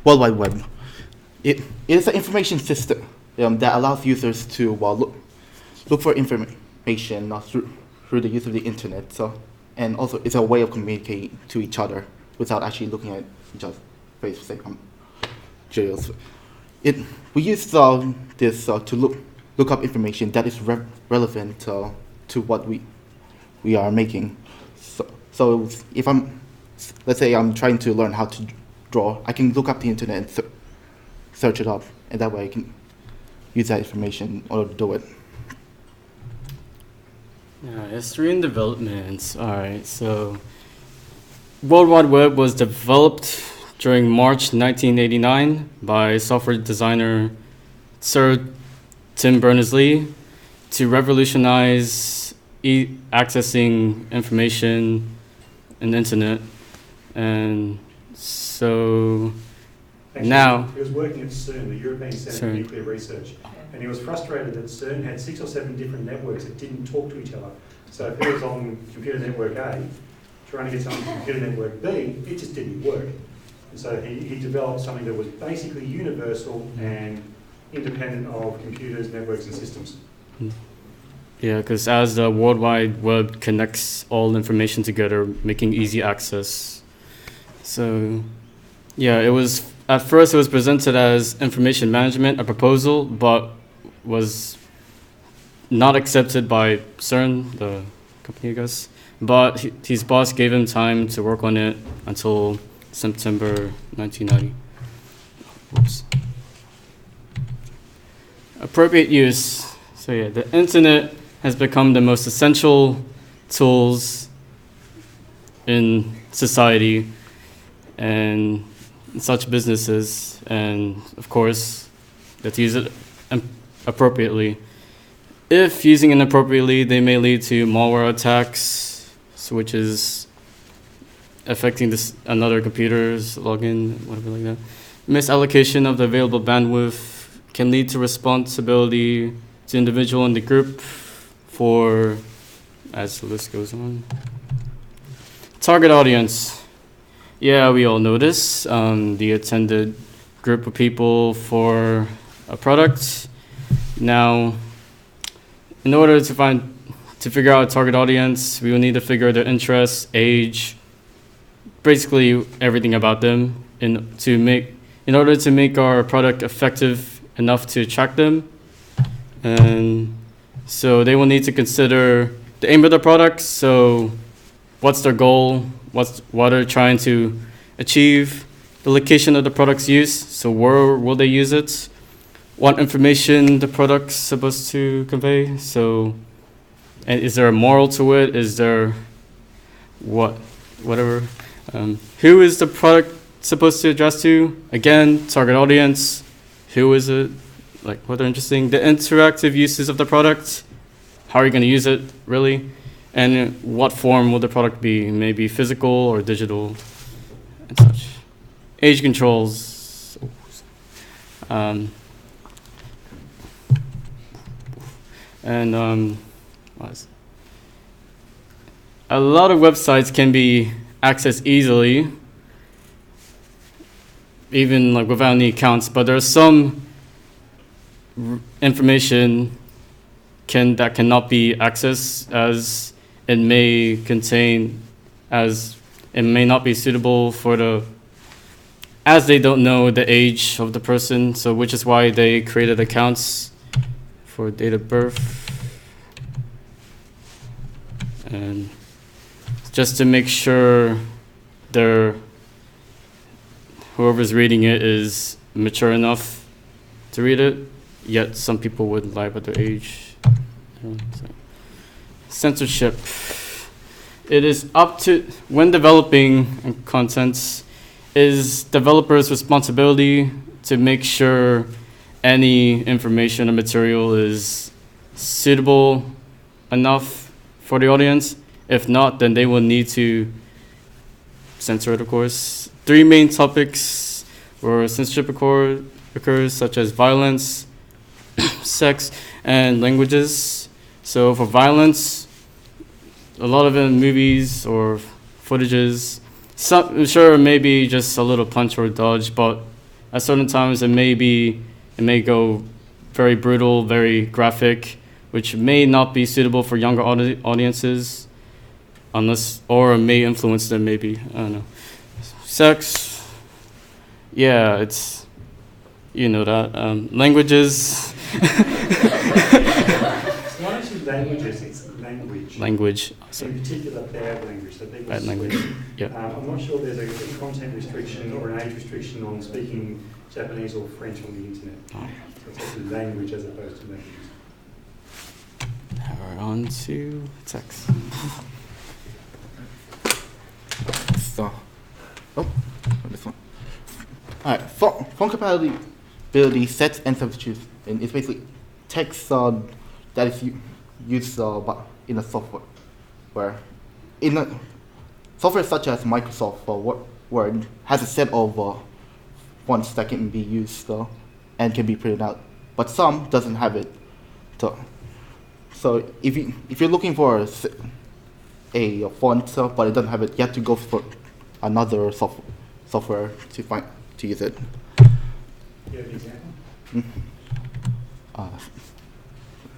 World Wide Web. It is an information system that allows users to look for information through the use of the internet. And also it's a way of communicating to each other without actually looking at each other's face, say, jails. We use this to look up information that is relevant to what we are making. So if let's say I'm trying to learn how to draw, I can look up the internet and search it up, and that way I can use that information in order to do it. History and developments. All right, so World Wide Web was developed during March 1989 by software designer Sir Tim Berners-Lee to revolutionize accessing information in the internet. And so actually, now... He was working at CERN, the European Centre for Nuclear Research, and he was frustrated that CERN had 6 or 7 different networks that didn't talk to each other. So if he was on computer network A, trying to get something from computer network B, it just didn't work. And so he developed something that was basically universal and independent of computers, networks, and systems. Yeah, because as the World Wide Web connects all information together, making easy access. So, yeah, at first it was presented as information management, a proposal, but was not accepted by CERN, the company, I guess. But his boss gave him time to work on it until September 1990. Whoops. Appropriate use. So yeah, the internet has become the most essential tools in society and in such businesses, and of course, that to use it appropriately. If using inappropriately, they may lead to malware attacks, which is affecting another computer's login, whatever like that. Misallocation of the available bandwidth can lead to responsibility to individual and the group for, as the list goes on. Target audience. Yeah, we all know this. The attended group of people for a product. Now, in order to figure out a target audience, we will need to figure their interests, age, basically everything about them in order to make our product effective enough to attract them. And so they will need to consider the aim of the product. So what's their goal? What are they trying to achieve? The location of the product's use. So where will they use it? What information the product's supposed to convey. So, and is there a moral to it? Is there whatever? Who is the product supposed to address to? Again, target audience. Who is it? Like what they're interesting. The interactive uses of the product. How are you going to use it, really? And what form will the product be? Maybe physical or digital and such. Age controls. A lot of websites can be accessed easily, even like without any accounts, but there's some information that cannot be accessed, as it may contain, as it may not be suitable for as they don't know the age of the person, so which is why they created accounts for date of birth. And just to make sure whoever's reading it is mature enough to read it, yet some people would lie about their age. Censorship. It is up to, when developing contents, is developers' responsibility to make sure any information or material is suitable enough for the audience. If not, then they will need to censor it, of course. 3 main topics where censorship occurs, such as violence, sex, and languages. So for violence, a lot of it in movies or footages, sure, maybe just a little punch or dodge, but at certain times it may go very brutal, very graphic, which may not be suitable for younger audiences, or may influence them maybe, I don't know. Sex, yeah, it's, you know that. Languages. It's not actually languages, it's language. Language. In particular, bad language. So people Bad language, yeah. I'm not sure there's a content restriction or an age restriction on speaking Japanese or French on the internet. Oh. So it's actually language as opposed to language. Now we're on to text. So, this one. Alright, font compatibility sets and substitutes. And it's basically text that is used in a software. Where in a software such as Microsoft Word has a set of fonts that can be used and can be printed out, but some doesn't have it. So if you're looking for a font but it doesn't have it, you have to go for another software to use it. You have an example? Uh,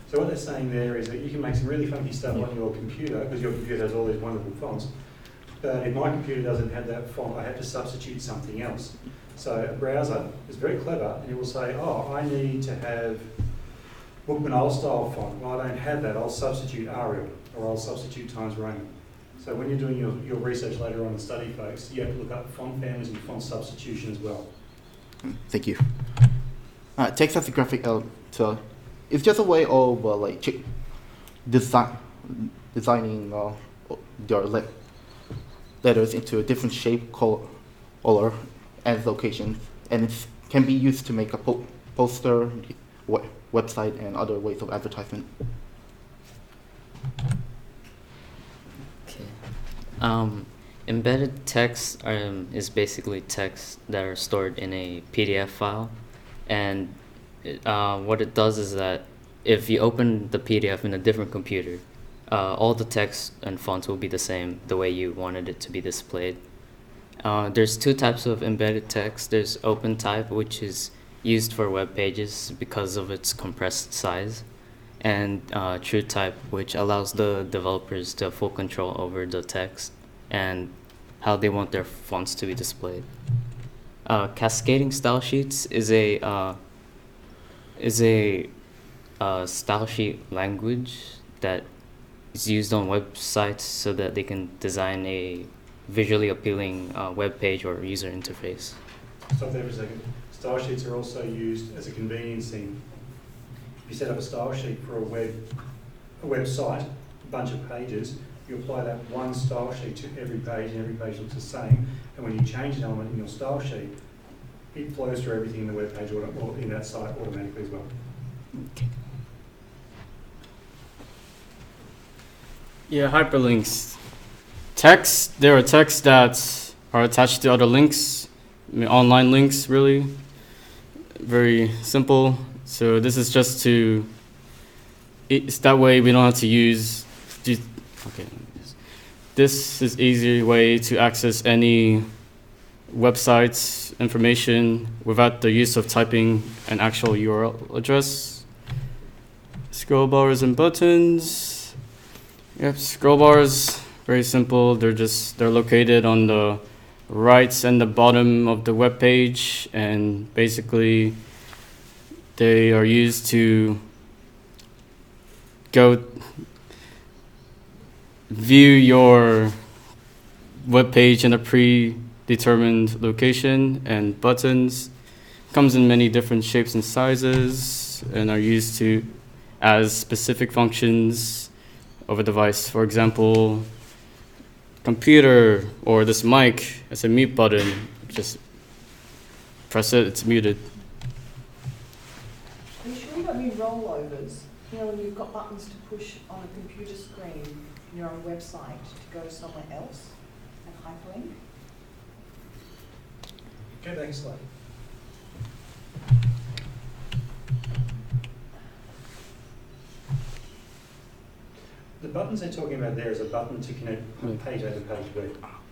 So what they're saying there is that you can make some really funky stuff on your computer, because your computer has all these wonderful fonts. But if my computer doesn't have that font, I have to substitute something else. So a browser is very clever, and it will say, oh, I need to have Bookman old style font. Well, I don't have that. I'll substitute Arial, or I'll substitute Times Roman. So when you're doing your research later on in study, folks, you have to look up font families and font substitution as well. Thank you. Text as a graphic element. It's just a way of designing your letters into a different shape, color, and locations, and it can be used to make a poster, website, and other ways of advertisement. Okay. Embedded text is basically text that are stored in a PDF file, and what it does is that if you open the PDF in a different computer, all the text and fonts will be the same, the way you wanted it to be displayed. There's two types of embedded text. There's open type, which is used for web pages because of its compressed size, and true type, which allows the developers to have full control over the text and how they want their fonts to be displayed. Cascading style sheets is a style sheet language that is used on websites so that they can design a visually appealing web page or user interface. Stop there for a second. Style sheets are also used as a convenience thing. If you set up a style sheet for a website, a bunch of pages, you apply that one style sheet to every page, and every page looks the same. And when you change an element in your style sheet, it flows through everything in the web page or in that site automatically as well. Okay. Yeah, hyperlinks. Text, there are texts that are attached to other links, online links really. Very simple. So this is just it's that way we don't have to use, okay. This is easy way to access any website's information without the use of typing an actual URL address. Scrollbars and buttons. Yep, scrollbars, very simple. They're located on the right and the bottom of the web page, and basically they are used to go view your web page in a predetermined location. And buttons comes in many different shapes and sizes and are used to as specific functions of a device. For example, computer or this mic as a mute button. Just press it, it's muted. Are you sure you don't mean rollovers? You know, when you've got buttons to push on a computer screen and you're on a website to go somewhere else and hyperlink? Go back a slide. The buttons they're talking about there is a button to connect page A to page B,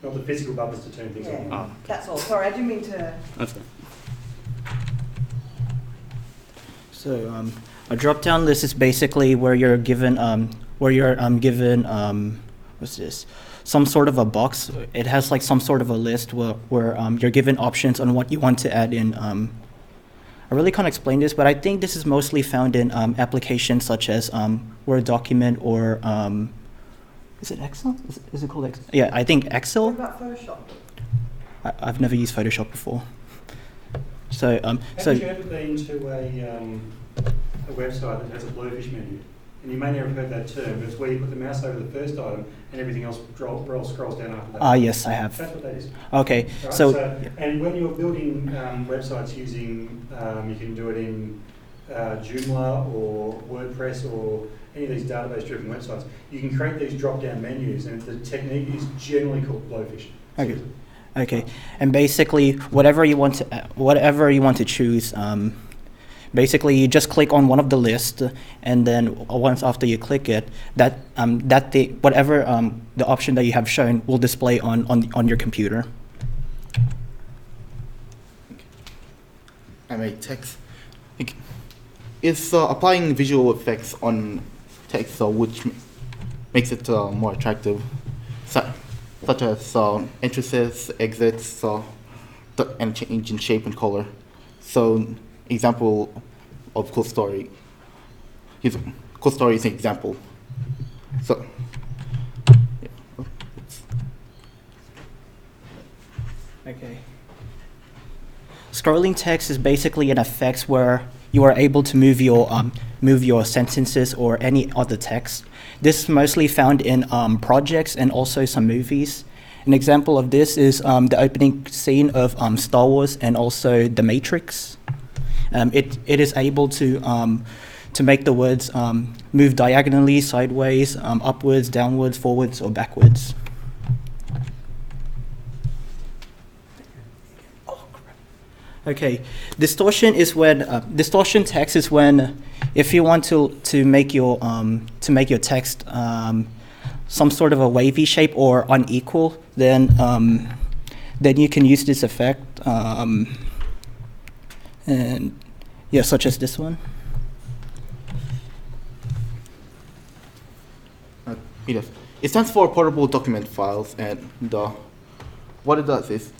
not the physical buttons to turn things on. Yeah, that's all. Sorry, I didn't mean to... That's it. So a drop-down list is basically where you're given what's this? Some sort of a box. It has like some sort of a list where you're given options on what you want to add in. I really can't explain this, but I think this is mostly found in applications such as Word document or is it Excel? Is it called Excel? Yeah, I think Excel. What about Photoshop? I've never used Photoshop before. So Have you ever been to a website that has a bluefish menu? And you may never have heard that term, but it's where you put the mouse over the first item and everything else scrolls down after that. Yes, I have. That's what that is. Okay, Right? so and when you're building websites using, you can do it in Joomla or WordPress or any of these database-driven websites, you can create these drop-down menus, and the technique is generally called blowfish. okay. Okay, and basically whatever you want to choose, basically you just click on one of the lists, and then once after you click it, the option that you have shown will display on your computer. I make text. It's applying visual effects on text, which makes it more attractive. Such as entrances, exits, and change in shape and color. So, example of cool story. Cool story is an example. So, yeah. Okay. Scrolling text is basically an effect where you are able to move your sentences or any other text. This is mostly found in projects and also some movies. An example of this is the opening scene of Star Wars and also The Matrix. It is able to make the words move diagonally, sideways, upwards, downwards, forwards, or backwards. Okay, distortion is when distortion text is when if you want to make your text some sort of a wavy shape or unequal, then you can use this effect, and yeah, such as this one. It stands for portable document files, and what it does is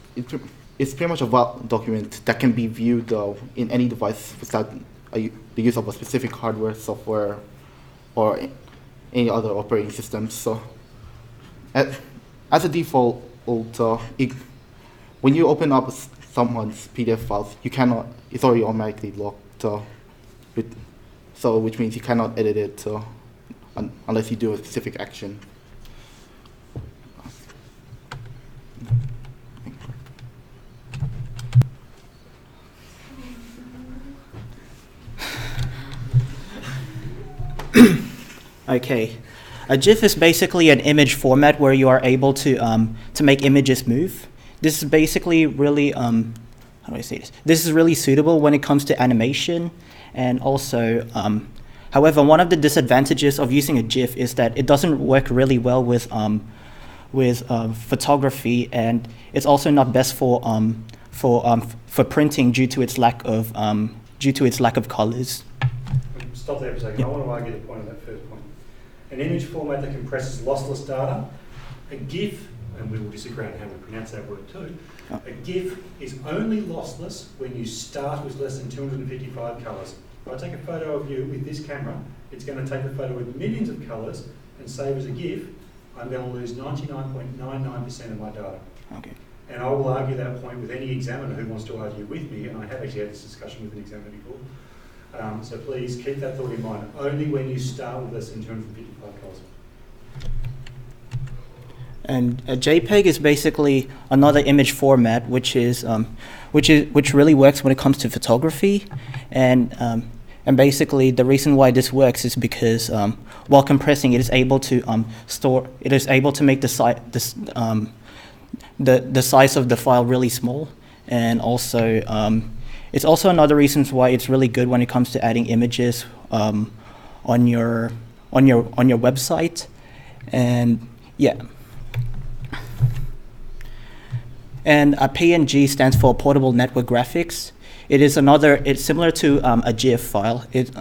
it's pretty much a document that can be viewed in any device without the use of a specific hardware, software, or any other operating system. So, as a default, when you open up someone's PDF files, you cannot. It's already automatically locked. Which means you cannot edit it unless you do a specific action. Okay, a GIF is basically an image format where you are able to make images move. This is basically really how do I say this? This is really suitable when it comes to animation, and also, however, one of the disadvantages of using a GIF is that it doesn't work really well with photography, and it's also not best for printing due to its lack of colors. Stop there for a second. Yep. I want to argue the point of that first point. An image format that compresses lossless data, a GIF, and we will disagree on how we pronounce that word too, a GIF is only lossless when you start with less than 255 colours. If I take a photo of you with this camera, it's going to take a photo with millions of colours and save as a GIF, I'm going to lose 99.99% of my data. Okay. And I will argue that point with any examiner who wants to argue with me, and I have actually had this discussion with an examiner before. So please keep that thought in mind. Only when you start with less than 255 colours. And a JPEG is basically another image format, which really works when it comes to photography, and basically the reason why this works is because while compressing, it is able to make the size of the file really small, and also it's also another reason why it's really good when it comes to adding images on your website, and yeah. And a PNG stands for Portable Network Graphics. It's similar to a GIF file. It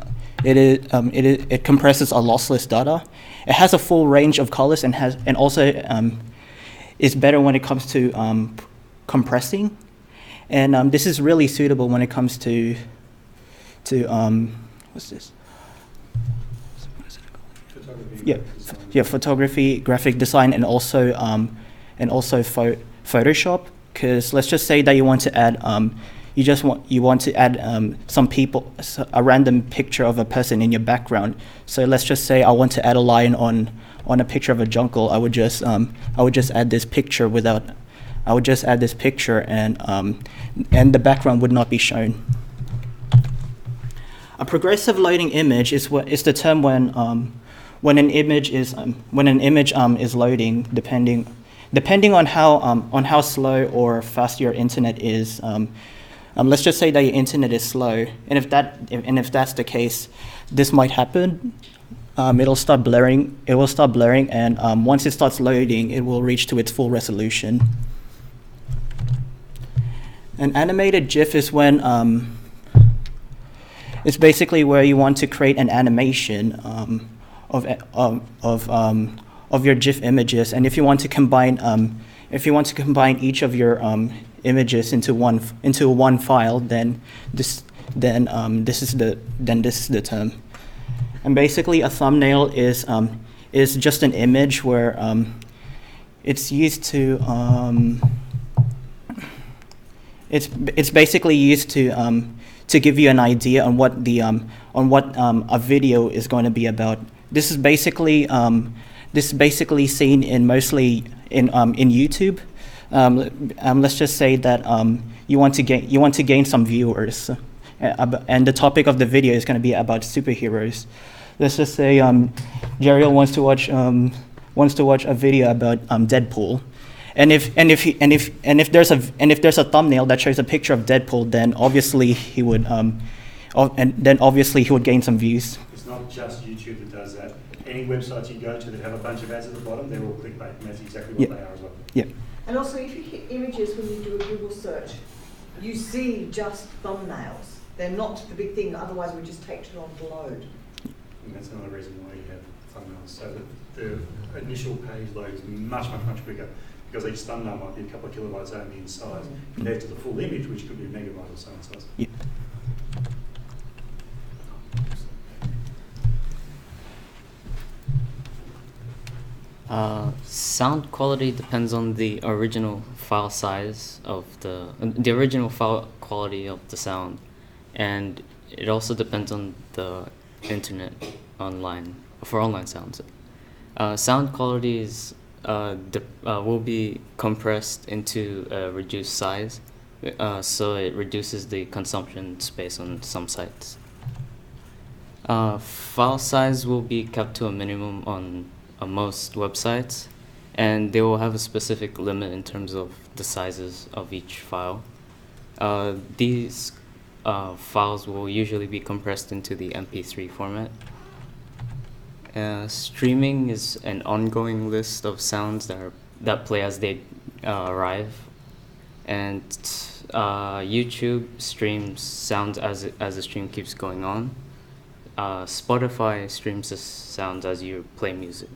compresses a lossless data. It has a full range of colors and also is better when it comes to compressing. And this is really suitable when it comes to what's this? Photography, graphic design, and also Photoshop. Because let's just say that you want to add a random picture of a person in your background. So let's just say I want to add a line on a picture of a jungle. I would just add this picture and the background would not be shown. A progressive loading image is the term when an image is loading, depending on how slow or fast your internet is. Let's just say that your internet is slow, and if that's the case, this might happen. It will start blurring, and once it starts loading, it will reach to its full resolution. An animated GIF is when it's basically where you want to create an animation of your GIF images, and if you want to combine each of your images into one file, then this is the term. And basically, a thumbnail is just an image where it's used to it's basically used to give you an idea on what a video is going to be about. This is basically seen in mostly in YouTube. Let's just say that you want to gain some viewers, and the topic of the video is going to be about superheroes. Let's just say Jeriel wants to watch a video about Deadpool, and if there's a thumbnail that shows a picture of Deadpool, then obviously he would gain some views. It's not just YouTube that does that. Any websites you go to that have a bunch of ads at the bottom, they're all clickbait, and that's exactly what they are as well. Yeah. And also, if you hit images when you do a Google search, you see just thumbnails. They're not the big thing, otherwise we just take too long to load. And that's another reason why you have thumbnails, so that the initial page load is much quicker, because each thumbnail might be a couple of kilobytes only in size, compared to the full image, which could be a megabyte or so in size. Yeah. Sound quality depends on the original file size of the original file quality of the sound, and it also depends on the internet online for online sounds. Sound quality is will be compressed into a reduced size, so it reduces the consumption space on some sites. File size will be kept to a minimum on most websites, and they will have a specific limit in terms of the sizes of each file. These files will usually be compressed into the MP3 format. Streaming is an ongoing list of sounds that play as they arrive, and YouTube streams sounds as the stream keeps going on. Spotify streams the sounds as you play music.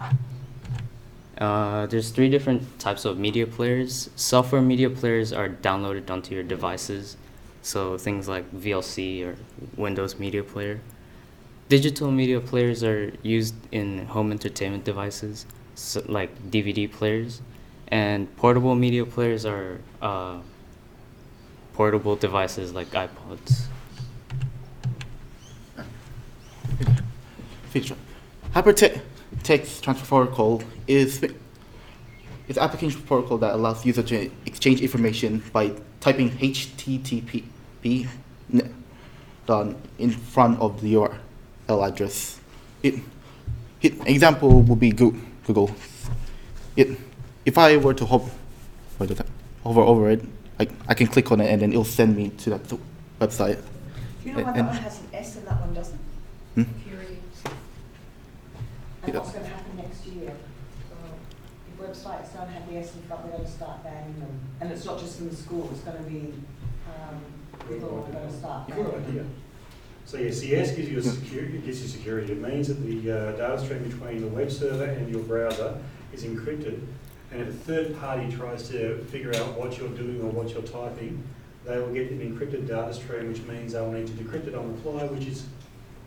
There's 3 different types of media players. Software media players are downloaded onto your devices, so things like VLC or Windows Media Player. Digital media players are used in home entertainment devices, so like DVD players, and portable media players are portable devices like iPods. Feature. Hypertext Transfer Protocol is application protocol that allows users to exchange information by typing HTTP in front of the URL address. Example would be Google. If I were to hover over it, I can click on it and then it'll send me to that website. You know why that one has an S and that one doesn't? Curious. And what's going to happen next year? So if websites don't have the S in front, we're going to start banning them. And it's not just in the school, it's going to be, we're going to start You've got an banning idea. them. So yeah, CS gives you security. It gives you security. It means that the data stream between the web server and your browser is encrypted. And if a third party tries to figure out what you're doing or what you're typing, they will get an encrypted data stream, which means they'll need to decrypt it on the fly, which is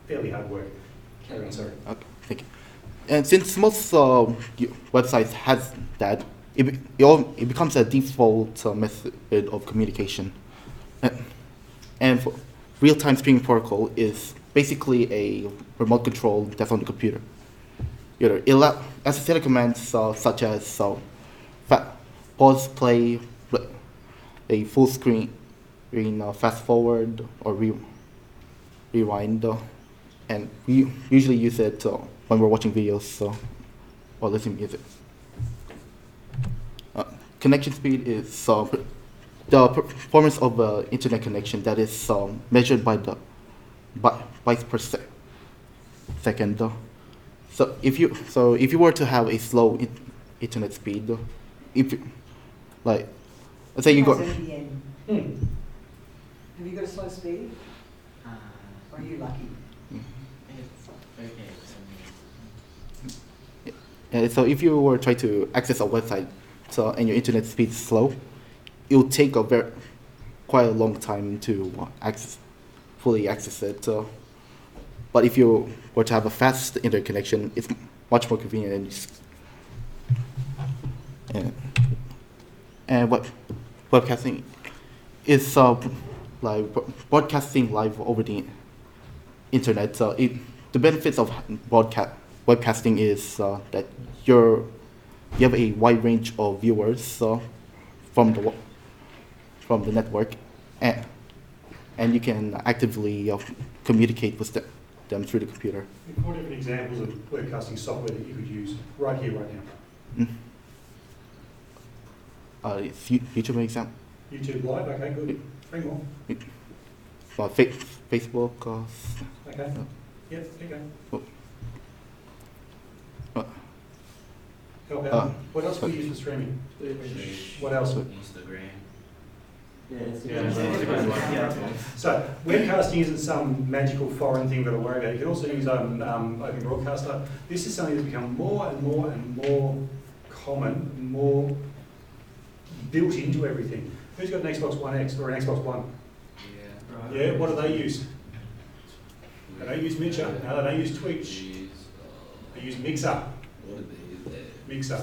fairly hard work. Carry on, sorry. Okay, thank you. And since most websites has that, it becomes a default method of communication. And for real-time streaming protocol is basically a remote control that's on the computer. It allows associated commands such as pause, play, a full screen, fast forward, or rewind. And we usually use it when we're watching videos or listening to music. Connection speed is the performance of an internet connection that is measured by the bytes per second. So if you were to have a slow internet speed, let's say you got. Have you got a slow speed? Or are you lucky? So if you were trying to access a website, and your internet speed is slow, it will take quite a long time to fully access it. But if you were to have a fast internet connection, it's much more convenient. And webcasting is like broadcasting live over the internet. The benefits of webcasting is that you have a wide range of viewers from the network, and you can actively communicate with them through the computer. 4 different examples of webcasting software that you could use right here, right now. YouTube example. YouTube Live, okay, good. 3 more. Facebook. Okay. Yep, okay. Help out. What else do we use for streaming? What else? Instagram. So webcasting isn't some magical foreign thing that I worry about. You can also use Open Broadcaster. This is something that's become more and more and more common, more built into everything. Who's got an Xbox One X or an Xbox One? Yeah. What do they use? They don't use Mixer. No, they don't use Twitch. They use Mixer. What did they use there? Mixer.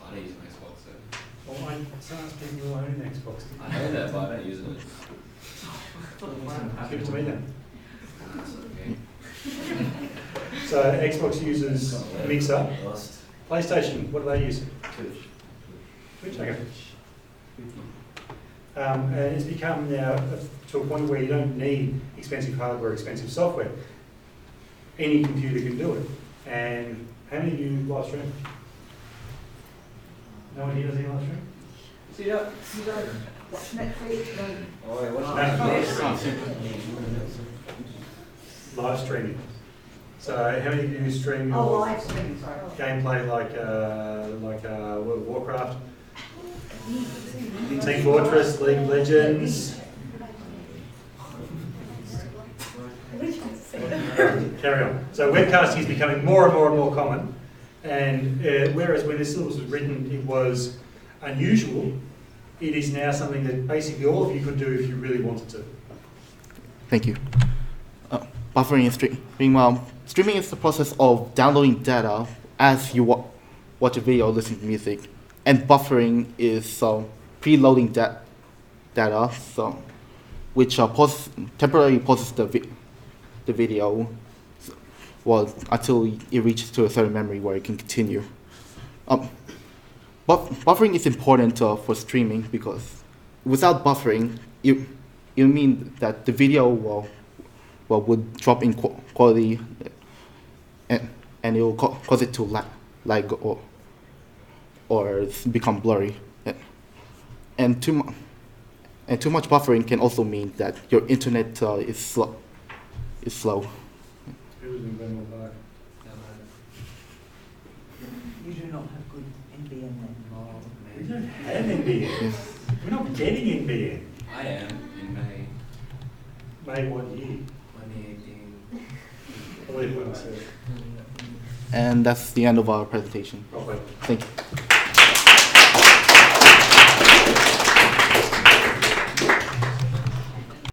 I don't use an Xbox though. Well, I ask people who own an Xbox. I know that, but I don't use it. Give it to me then. That's okay. So Xbox uses Mixer. PlayStation, what do they use? Twitch, okay. And it's become now to a point where you don't need expensive hardware, expensive software. Any computer can do it. And how many of you live stream? No one here does any live stream? So you don't watch Netflix? No. Oh, yeah, Live streaming. So how many of you stream your Oh, live streaming, sorry. gameplay like World of Warcraft, Team Fortress, League of Legends? Carry on. So webcasting is becoming more and more and more common, and whereas when this syllabus was written it was unusual, it is now something that basically all of you could do if you really wanted to. Thank you. Buffering and streaming. Streaming is the process of downloading data as you watch a video or listen to music, and buffering is preloading data, which temporarily pauses the video until it reaches to a certain memory where it can continue. Buffering is important for streaming because without buffering, it mean that the video would drop in quality, and it will cause it to lag or become blurry. And too much buffering can also mean that your internet is slow. Who was in Glenmore Park? You do not have good NBN then. We don't have NBN. We're not getting NBN. I am in May May what year? 2018. I believe what I said. And that's the end of our presentation. Probably. Thank you.